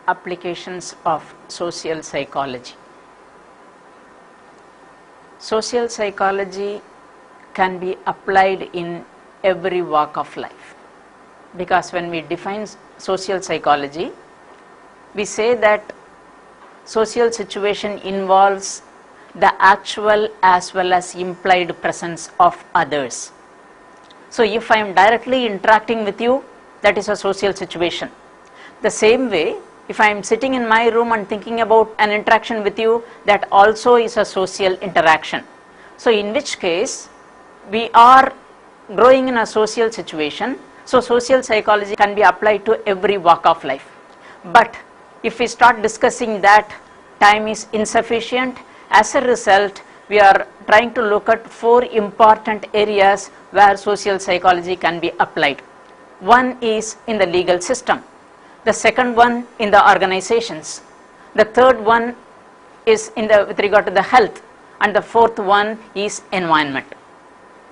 Applications of social psychology. Social psychology can be applied in every walk of life, because when we define social psychology, we say that social situation involves the actual as well as implied presence of others. So if I am directly interacting with you, that is a social situation. The same way, if I am sitting in my room and thinking about an interaction with you, that also is a social interaction. So in which case, we are growing in a social situation, so social psychology can be applied to every walk of life. But if we start discussing that, time is insufficient. As a result, we are trying to look at 4 important areas where social psychology can be applied. One is in the legal system. The second one in the organizations. The third one is with regard to the health. And the fourth one is environment.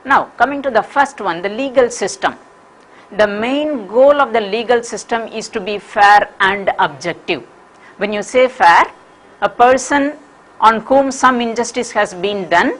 Now, coming to the first one, the legal system. The main goal of the legal system is to be fair and objective. When you say fair, a person on whom some injustice has been done,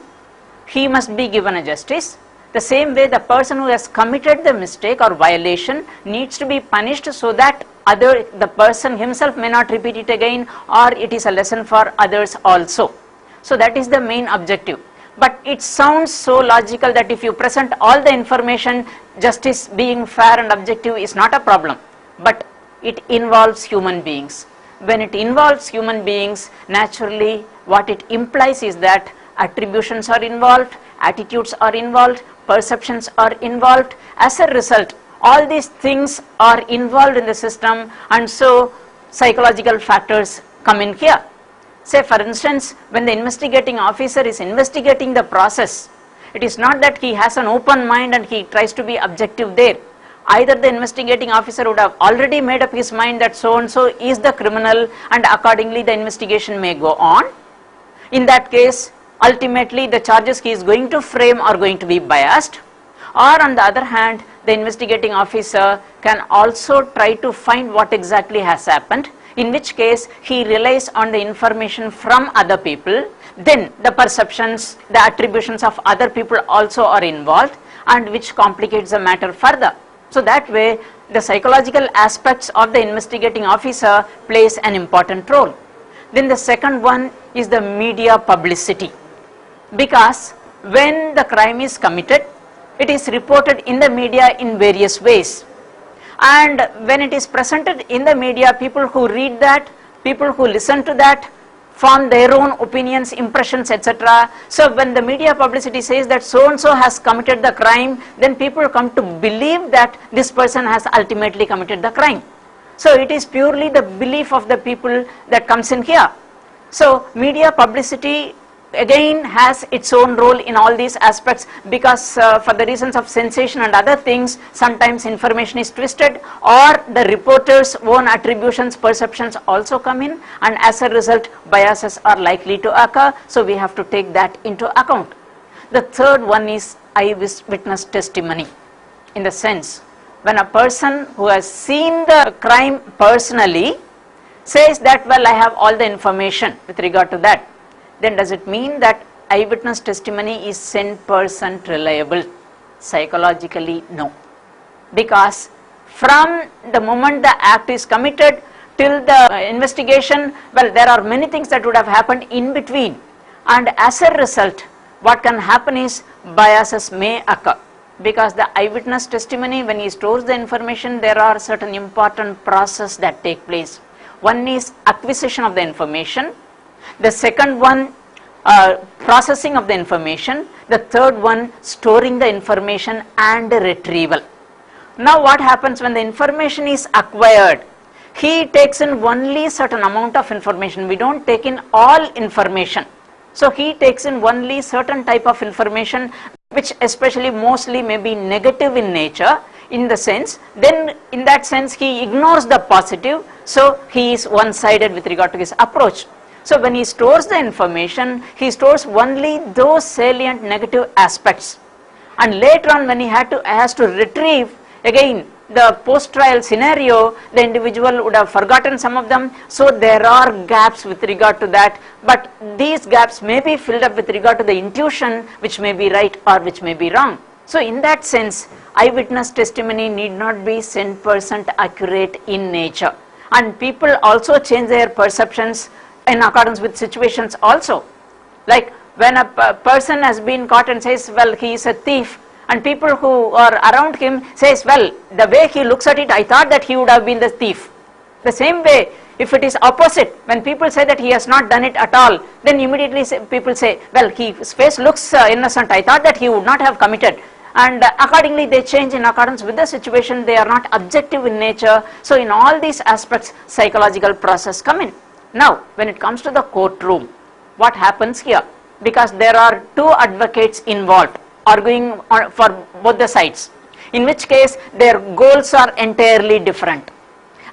he must be given a justice. The same way, the person who has committed the mistake or violation needs to be punished so that the person himself may not repeat it again, or it is a lesson for others also. So that is the main objective. But it sounds so logical that if you present all the information, justice being fair and objective is not a problem. But it involves human beings. When it involves human beings, naturally what it implies is that attributions are involved, attitudes are involved, perceptions are involved. As a result, all these things are involved in the system, and so psychological factors come in here. Say for instance, when the investigating officer is investigating the process, it is not that he has an open mind and he tries to be objective there. Either the investigating officer would have already made up his mind that so and so is the criminal, and accordingly the investigation may go on. In that case, ultimately the charges he is going to frame are going to be biased. Or on the other hand, the investigating officer can also try to find what exactly has happened, in which case he relies on the information from other people. Then the perceptions, the attributions of other people also are involved, and which complicates the matter further. So that way, the psychological aspects of the investigating officer plays an important role. Then the second one is the media publicity, because when the crime is committed, it is reported in the media in various ways. And when it is presented in the media, people who read that, people who listen to that, form their own opinions, impressions, etc. So when the media publicity says that so and so has committed the crime, then people come to believe that this person has ultimately committed the crime. So it is purely the belief of the people that comes in here. So media publicity again has its own role in all these aspects, because for the reasons of sensation and other things, sometimes information is twisted, or the reporter's own attributions, perceptions also come in, and as a result biases are likely to occur. So we have to take that into account. The third one is eyewitness testimony, in the sense when a person who has seen the crime personally says that, well, I have all the information with regard to that, then does it mean that eyewitness testimony is 100% reliable? Psychologically, no. Because from the moment the act is committed till the investigation, well, there are many things that would have happened in between. And as a result, what can happen is biases may occur. Because the eyewitness testimony, when he stores the information, there are certain important processes that take place. One is acquisition of the information. The second one, processing of the information. The third one, storing the information and retrieval. Now what happens when the information is acquired? He takes in only certain amount of information. We don't take in all information. So he takes in only certain type of information, which especially mostly may be negative in nature, in the sense, then in that sense he ignores the positive, so he is one-sided with regard to his approach. So when he stores the information, he stores only those salient negative aspects, and later on when he has to retrieve, again the post-trial scenario, the individual would have forgotten some of them. So there are gaps with regard to that, but these gaps may be filled up with regard to the intuition, which may be right or which may be wrong. So in that sense, eyewitness testimony need not be 100% accurate in nature. And people also change their perceptions in accordance with situations also. Like when a person has been caught and says, well, he is a thief, and people who are around him says, well, the way he looks at it, I thought that he would have been the thief. The same way, if it is opposite, when people say that he has not done it at all, then immediately people say, well, his face looks innocent, I thought that he would not have committed. And accordingly they change in accordance with the situation. They are not objective in nature. So in all these aspects, psychological process come in. Now when it comes to the courtroom, what happens here? Because there are two advocates involved arguing for both the sides, in which case their goals are entirely different,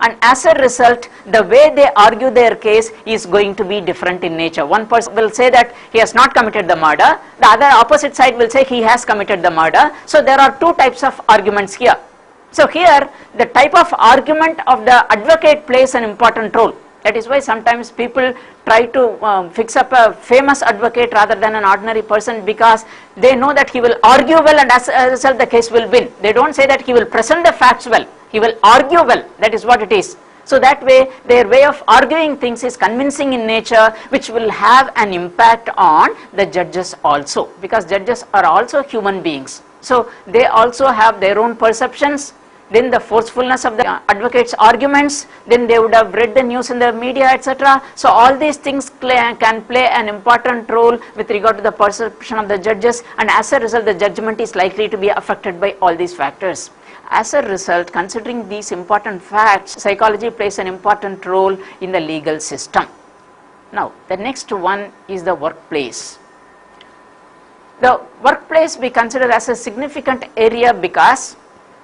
and as a result the way they argue their case is going to be different in nature. One person will say that he has not committed the murder, the other opposite side will say he has committed the murder. So there are two types of arguments here. So here the type of argument of the advocate plays an important role. That is why sometimes people try to fix up a famous advocate rather than an ordinary person, because they know that he will argue well and as a result the case will win. They don't say that he will present the facts well, he will argue well. That is what it is. So that way their way of arguing things is convincing in nature, which will have an impact on the judges also, because judges are also human beings. So they also have their own perceptions. Then the forcefulness of the advocate's arguments, then they would have read the news in the media, etc. So all these things can play an important role with regard to the perception of the judges, and as a result the judgment is likely to be affected by all these factors. As a result, considering these important facts, psychology plays an important role in the legal system. Now the next one is the workplace. The workplace we consider as a significant area because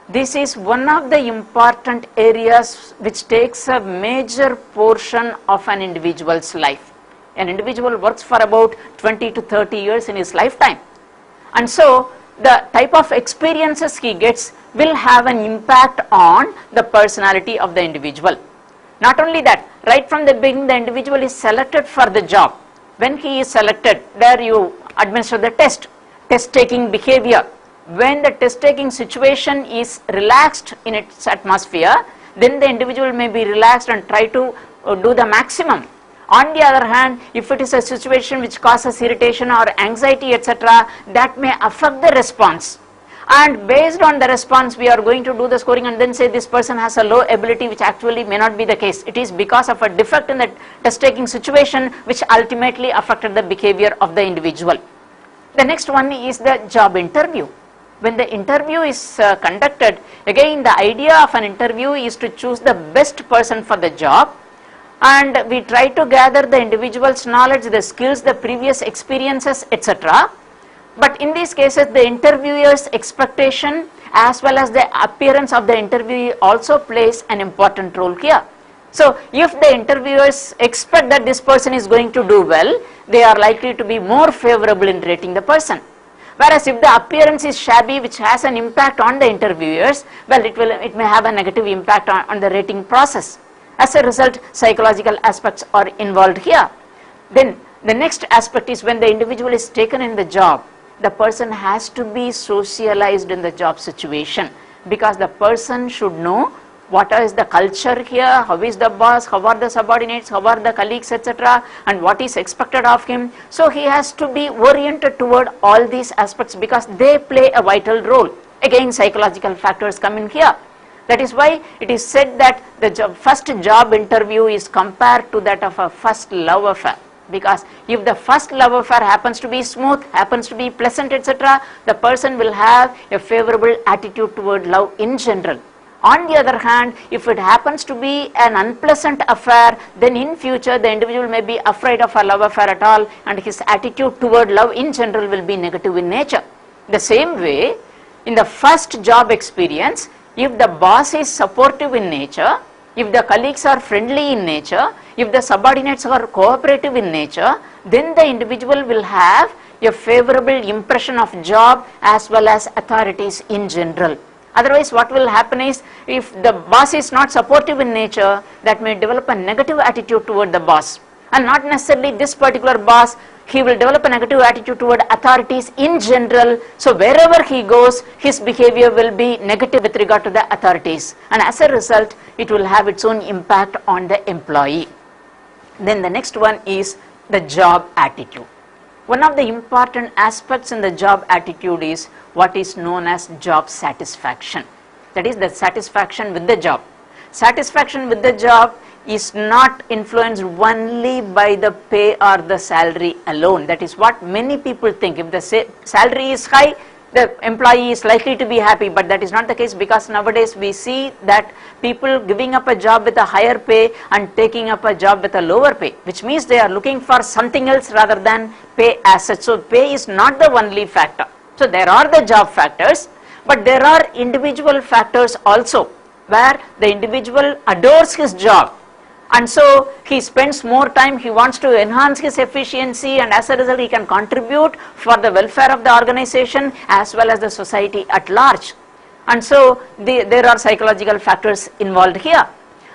this is one of the important areas which takes a major portion of an individual's life. An individual works for about 20 to 30 years in his lifetime, and so the type of experiences he gets will have an impact on the personality of the individual. Not only that, right from the beginning the individual is selected for the job. When he is selected, there you administer the test taking behavior. When the test taking situation is relaxed in its atmosphere, then the individual may be relaxed and try to do the maximum. On the other hand, if it is a situation which causes irritation or anxiety, etc., that may affect the response. And based on the response, we are going to do the scoring and then say this person has a low ability, which actually may not be the case. It is because of a defect in the test taking situation which ultimately affected the behavior of the individual. The next one is the job interview. When the interview is conducted, again the idea of an interview is to choose the best person for the job, and we try to gather the individual's knowledge, the skills, the previous experiences, etc. But in these cases the interviewer's expectation as well as the appearance of the interviewee also plays an important role here. So if the interviewers expect that this person is going to do well, they are likely to be more favorable in rating the person. Whereas if the appearance is shabby, which has an impact on the interviewers, well, it may have a negative impact on the rating process. As a result, psychological aspects are involved here. Then the next aspect is when the individual is taken in the job, the person has to be socialized in the job situation, because the person should know what is the culture here, how is the boss, how are the subordinates, how are the colleagues, etc., and what is expected of him. So he has to be oriented toward all these aspects because they play a vital role. Again, psychological factors come in here. That is why it is said that the first job interview is compared to that of a first love affair. Because if the first love affair happens to be smooth, happens to be pleasant, etc., the person will have a favorable attitude toward love in general. On the other hand, if it happens to be an unpleasant affair, then in future the individual may be afraid of a love affair at all, and his attitude toward love in general will be negative in nature. The same way, in the first job experience, if the boss is supportive in nature, if the colleagues are friendly in nature, if the subordinates are cooperative in nature, then the individual will have a favorable impression of job as well as authorities in general. Otherwise, what will happen is, if the boss is not supportive in nature, that may develop a negative attitude toward the boss. And not necessarily this particular boss, he will develop a negative attitude toward authorities in general. So wherever he goes, his behavior will be negative with regard to the authorities. And as a result, it will have its own impact on the employee. Then the next one is the job attitude. One of the important aspects in the job attitude is what is known as job satisfaction. That is the satisfaction with the job. Satisfaction with the job is not influenced only by the pay or the salary alone. That is what many people think. If the salary is high, the employee is likely to be happy, but that is not the case, because nowadays we see that people giving up a job with a higher pay and taking up a job with a lower pay, which means they are looking for something else rather than pay as such. So pay is not the only factor. So there are the job factors, but there are individual factors also, where the individual adores his job, and so he spends more time, he wants to enhance his efficiency, and as a result he can contribute for the welfare of the organization as well as the society at large. And so there are psychological factors involved here.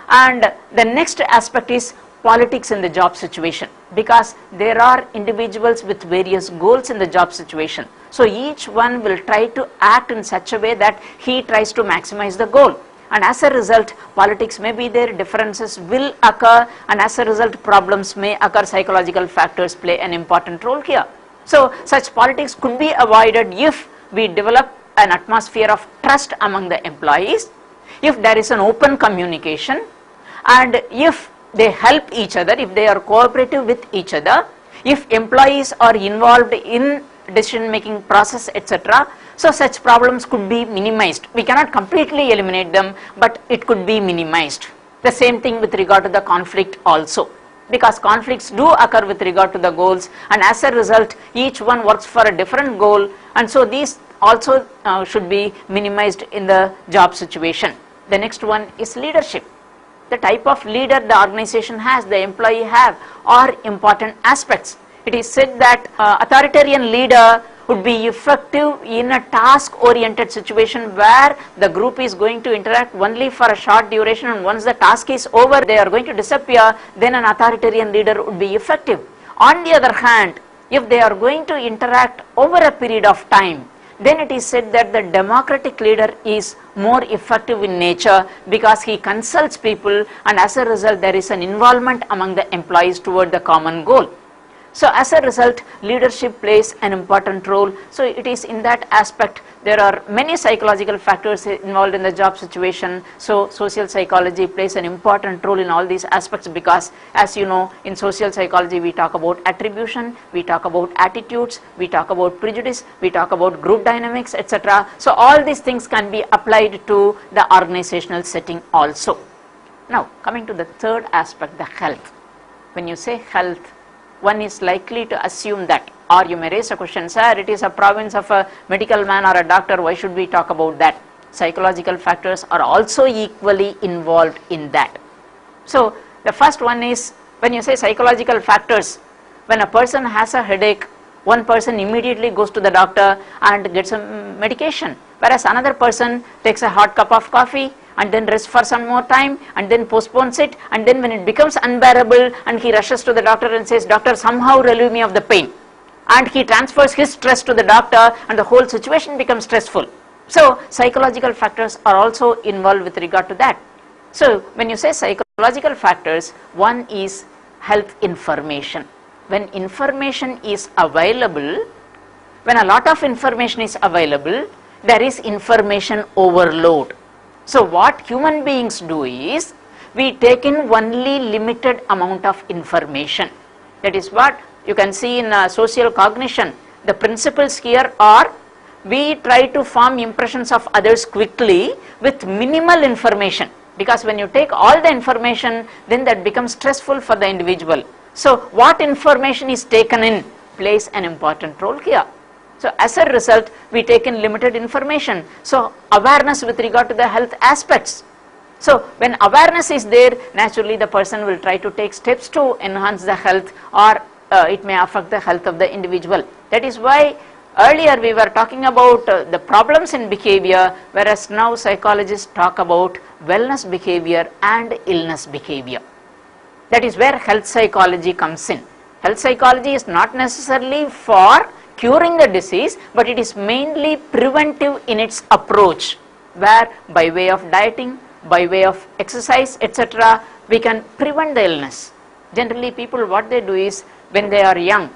And the next aspect is politics in the job situation, because there are individuals with various goals in the job situation. So each one will try to act in such a way that he tries to maximize the goal. And as a result, politics may be there, differences will occur, and as a result, problems may occur. Psychological factors play an important role here. So such politics could be avoided if we develop an atmosphere of trust among the employees, if there is an open communication, and if they help each other, if they are cooperative with each other, if employees are involved in decision making process, etc. So such problems could be minimized. We cannot completely eliminate them, but it could be minimized. The same thing with regard to the conflict also, because conflicts do occur with regard to the goals, and as a result each one works for a different goal, and so these also should be minimized in the job situation. The next one is leadership. The type of leader the organization has, the employee have, are important aspects. It is said that authoritarian leader would be effective in a task-oriented situation where the group is going to interact only for a short duration, and once the task is over, they are going to disappear. Then an authoritarian leader would be effective. On the other hand, if they are going to interact over a period of time, then it is said that the democratic leader is more effective in nature, because he consults people, and as a result there is an involvement among the employees toward the common goal. So as a result, leadership plays an important role. So it is in that aspect, there are many psychological factors involved in the job situation. So social psychology plays an important role in all these aspects, because as you know, in social psychology we talk about attribution, we talk about attitudes, we talk about prejudice, we talk about group dynamics, etc. So all these things can be applied to the organizational setting also. Now coming to the third aspect, the health. When you say health, one is likely to assume that, or you may raise a question, sir, it is a province of a medical man or a doctor, why should we talk about that? Psychological factors are also equally involved in that. So the first one is, when you say psychological factors, when a person has a headache, one person immediately goes to the doctor and gets a medication, whereas another person takes a hot cup of coffee and then rests for some more time and then postpones it, and then when it becomes unbearable and he rushes to the doctor and says, doctor, somehow relieve me of the pain, and he transfers his stress to the doctor and the whole situation becomes stressful. So psychological factors are also involved with regard to that. So when you say psychological factors, one is health information. When information is available, when a lot of information is available, there is information overload. So what human beings do is, we take in only limited amount of information. That is what you can see in social cognition. The principles here are, we try to form impressions of others quickly with minimal information, because when you take all the information, then that becomes stressful for the individual. So what information is taken in plays an important role here. So as a result, we take in limited information. So awareness with regard to the health aspects. So when awareness is there, naturally the person will try to take steps to enhance the health, or it may affect the health of the individual. That is why Earlier we were talking about the problems in behavior, whereas now psychologists talk about wellness behavior and illness behavior. That is where health psychology comes in. Health psychology is not necessarily for curing the disease, but it is mainly preventive in its approach, where by way of dieting, by way of exercise, etc., we can prevent the illness. Generally people, what they do is, when they are young,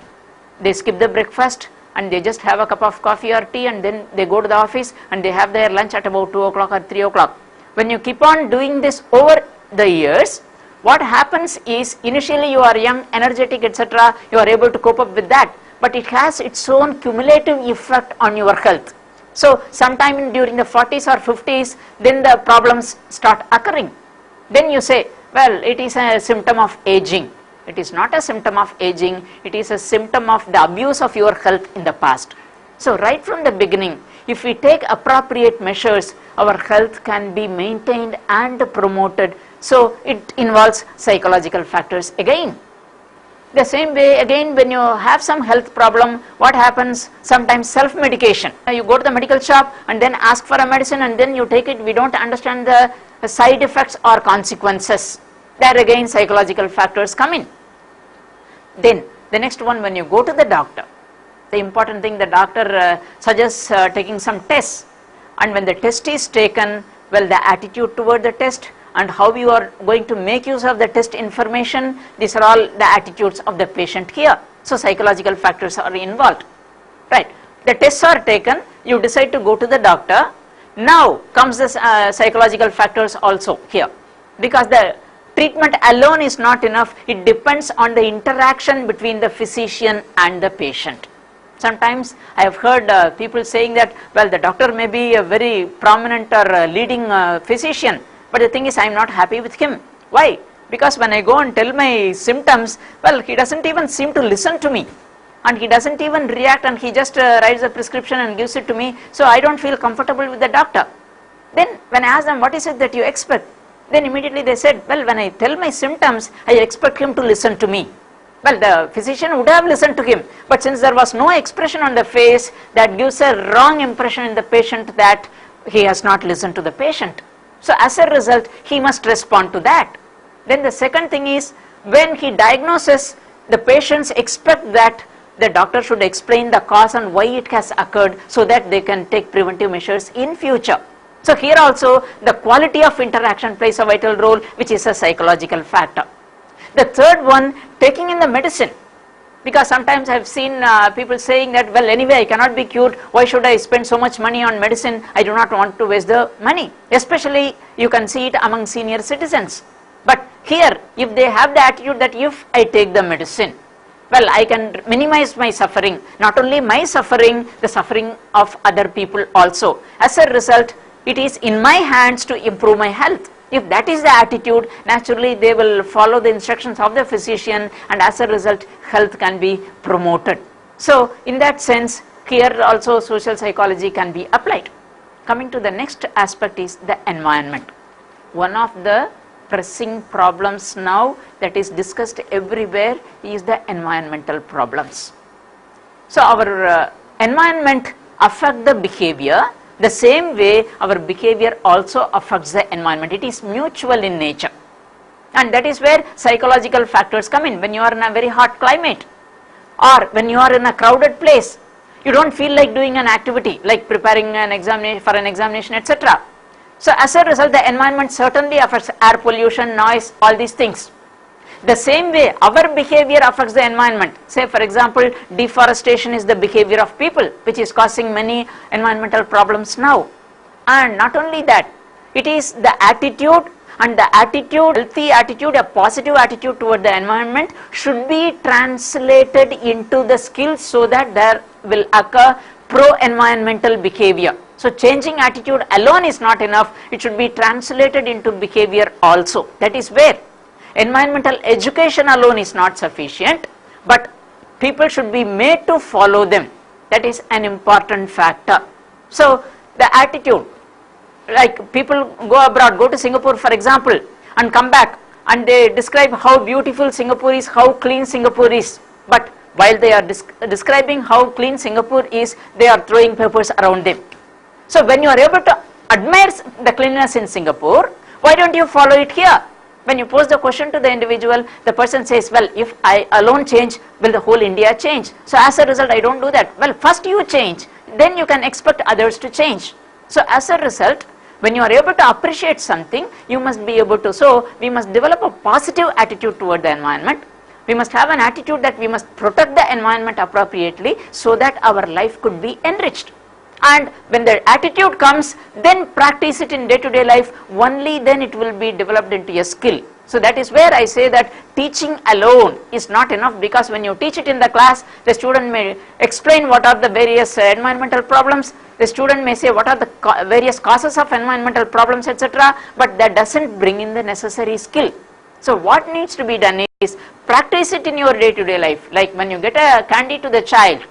they skip the breakfast and they just have a cup of coffee or tea, and then they go to the office and they have their lunch at about 2 o'clock or 3 o'clock. When you keep on doing this over the years, what happens is, initially you are young, energetic, etc., you are able to cope up with that, but it has its own cumulative effect on your health. So sometime during the 40s or 50s, then the problems start occurring. Then you say, well, it is a symptom of aging. It is not a symptom of aging, it is a symptom of the abuse of your health in the past. So right from the beginning, if we take appropriate measures, our health can be maintained and promoted. So it involves psychological factors again. The same way again, when you have some health problem, what happens? Sometimes self-medication. You go to the medical shop and then ask for a medicine and then you take it. We don't understand the side effects or consequences. There again psychological factors come in. Then the next one, when you go to the doctor, the important thing, the doctor suggests taking some tests, and when the test is taken, well, the attitude toward the test and how you are going to make use of the test information, these are all the attitudes of the patient here. So psychological factors are involved, right? The tests are taken, you decide to go to the doctor. Now comes the psychological factors also here, because the treatment alone is not enough. It depends on the interaction between the physician and the patient. Sometimes I have heard people saying that, well, the doctor may be a very prominent or leading physician, but the thing is, I am not happy with him. Why? Because when I go and tell my symptoms, well, he doesn't even seem to listen to me, and he doesn't even react, and he just writes a prescription and gives it to me, so I don't feel comfortable with the doctor. Then when I ask them, what is it that you expect? Then immediately they said, well, when I tell my symptoms, I expect him to listen to me. Well, the physician would have listened to him, but since there was no expression on the face, that gives a wrong impression in the patient that he has not listened to the patient. So as a result, he must respond to that. Then the second thing is, when he diagnoses, the patients expect that the doctor should explain the cause and why it has occurred, so that they can take preventive measures in future. So here also the quality of interaction plays a vital role, which is a psychological factor. The third one, taking in the medicine, because sometimes I have seen people saying that, well, anyway I cannot be cured, why should I spend so much money on medicine? I do not want to waste the money. Especially you can see it among senior citizens. But here, if they have the attitude that if I take the medicine, well, I can minimize my suffering, not only my suffering, the suffering of other people also. As a result, it is in my hands to improve my health. If that is the attitude, naturally they will follow the instructions of the physician, and as a result health can be promoted. So in that sense, here also social psychology can be applied. Coming to the next aspect is the environment. One of the pressing problems now that is discussed everywhere is the environmental problems. So our environment affects the behavior. The same way our behavior also affects the environment. It is mutual in nature, and that is where psychological factors come in. When you are in a very hot climate, or when you are in a crowded place, you don't feel like doing an activity like preparing an examination for an examination, etc. So as a result, the environment certainly affects air pollution, noise, all these things. The same way our behavior affects the environment. Say for example, deforestation is the behavior of people, which is causing many environmental problems now. And not only that, it is the attitude, and the attitude, healthy attitude, a positive attitude toward the environment should be translated into the skills, so that there will occur pro-environmental behavior. So changing attitude alone is not enough, it should be translated into behavior also. That is where environmental education alone is not sufficient, but people should be made to follow them. That is an important factor. So the attitude, like people go abroad, go to Singapore for example, and come back and they describe how beautiful Singapore is, how clean Singapore is, but while they are describing how clean Singapore is, they are throwing papers around them. So when you are able to admire the cleanliness in Singapore, why don't you follow it here? When you pose the question to the individual, the person says, well, if I alone change, will the whole India change? So as a result, I don't do that. Well, first you change, then you can expect others to change. So as a result, when you are able to appreciate something, you must be able to, so we must develop a positive attitude toward the environment. We must have an attitude that we must protect the environment appropriately so that our life could be enriched. And when the attitude comes, then practice it in day-to-day life, only then it will be developed into a skill. So that is where I say that teaching alone is not enough, because when you teach it in the class, the student may explain what are the various environmental problems, the student may say what are the various causes of environmental problems, etc., but that doesn't bring in the necessary skill. So what needs to be done is practice it in your day-to-day life. Like when you get a candy to the child,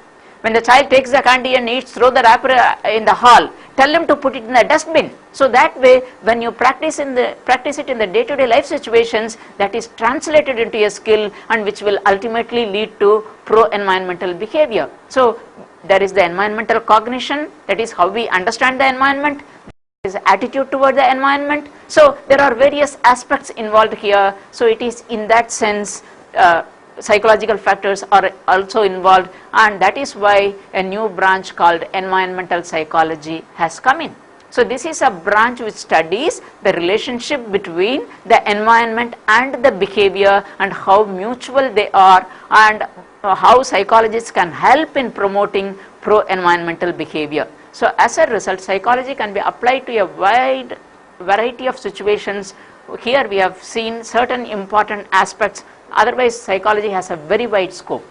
when the child takes the candy and eats, throw the wrapper in the hall, tell him to put it in the dustbin. So that way, when you practice it in the day-to-day life situations, that is translated into a skill, and which will ultimately lead to pro-environmental behavior. So there is the environmental cognition, that is how we understand the environment. There is attitude toward the environment. So there are various aspects involved here. So it is in that sense, psychological factors are also involved, and that is why a new branch called environmental psychology has come in. So this is a branch which studies the relationship between the environment and the behavior, and how mutual they are, and how psychologists can help in promoting pro-environmental behavior. So as a result, psychology can be applied to a wide variety of situations. Here we have seen certain important aspects. Otherwise, psychology has a very wide scope.